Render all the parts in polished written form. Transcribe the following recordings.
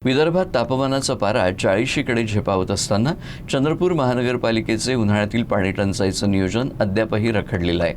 विदर्भात तापमानाचा पारा 40कडे झेपावत असताना चंद्रपूर महानगरपालिकेचे उन्हाळ्यातील पाणी टंचाईचं नियोजन अद्यापही रखडलेलं आहे।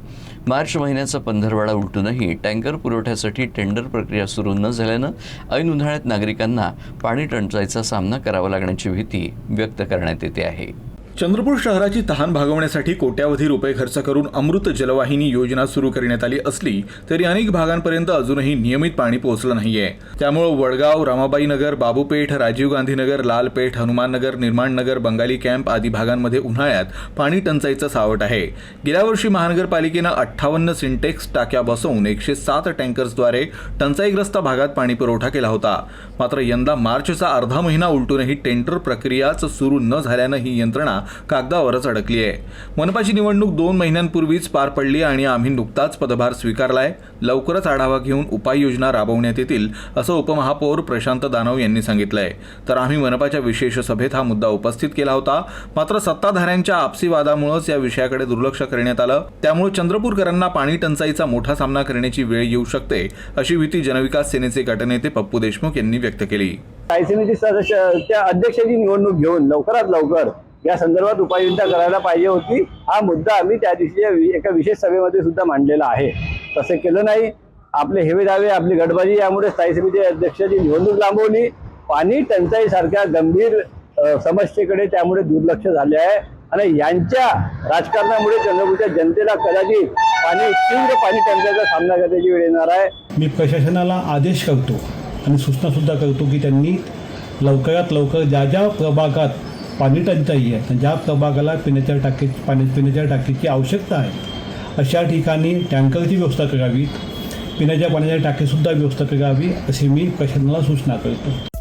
मार्च महिन्याचा पंधरवाडा उलटूनही टँकर पुरवठ्यासाठी टेंडर प्रक्रिया सुरू न झाल्यानं ऐन उन्हाळ्यात नागरिकांना पाणी टंचाईचा सामना करावा लागण्याची भीती व्यक्त करण्यात येते आहे। चंद्रपूर शहराची तहान भागवण्यासाठी कोट्यावधी रुपये खर्च करून अमृत जलवाहिनी योजना सुरू करण्यात आली असली तरी अनेक भागांपर्यंत अजूनही नियमित पाणी पोहोचलं नाहीये। त्यामुळे वडगाव, रामाबाई नगर, बाबूपेठ, राजीव गांधी नगर, लालपेठ, हनुमान नगर, निर्माण नगर, बंगाली कॅम्प आदी भागांमध्ये उन्हाळ्यात पाणी टंचाईचं सावट आहे। गेल्या वर्षी महानगरपालिकेनं 58 सिंटेक्स टाक्या बसवून 107 टँकर्सद्वारे टंचाईग्रस्त भागात पाणी पुरवठा केला होता। मात्र यंदा मार्चचा अर्धा महिना उलटूनही टेंडर प्रक्रियाच सुरू न झाल्यानं ही यंत्रणा कागदावरच अडकली आहे। मनपाची निवडणूक 2 महिन्यांपूर्वीच पार पडली आणि आम्ही नुकताच पदभार स्वीकारलाय। लवकरच आढावा घेऊन उपाययोजना राबवण्यात येतील असं उपमहापौर प्रशांत दानव यांनी सांगितलंय। तर आम्ही मनपाच्या विशेष सभेत हा मुद्दा उपस्थित केला होता। मात्र सत्ताधाऱ्यांच्या आपसी वादामुळेच या विषयाकडे दुर्लक्ष करण्यात आलं। त्यामुळे चंद्रपूरकरांना पाणी टंचाईचा मोठा सामना करण्याची वेळ येऊ शकते अशी भीती जनविकास सेनेचे गटनेते पप्पू देशमुख यांनी व्यक्त केली। स्थायी समिती सदस्याच्या अध्यक्षाची निवडणूक घेऊन लवकरात लवकर या संदर्भात उपाययोजना करायला पाहिजे होती। हा मुद्दा आम्ही त्या दिवशी एका विशेष सभेमध्ये सुद्धा मांडलेला आहे। तसे केलं नाही। आपले हेवे दावे, आपली गडबाजी यामुळे स्थायी समिती अध्यक्षाची निवडणूक लांबवली। पाणी टंचाई सारख्या गंभीर समस्येकडे त्यामुळे दुर्लक्ष झाले आहे आणि यांच्या राजकारणामुळे चंद्रपूरच्या जनतेला कदाचित तीव्र पाणी टंचाईचा सामना करण्याची वेळ येणार आहे। मी प्रशासनाला आदेश करतो आणि सूचना सुद्धा करतो की त्यांनी लवकरात लवकर ज्या प्रभागात पाणी टंचाई आहे, ज्या प्रभागाला पिण्याच्या टाकीची आवश्यकता आहे अशा ठिकाणी टँकरची व्यवस्था करावी, पिण्याच्या पाण्याच्या टाकीसुद्धा व्यवस्था करावी अशी मी प्रशासनाला सूचना करतो।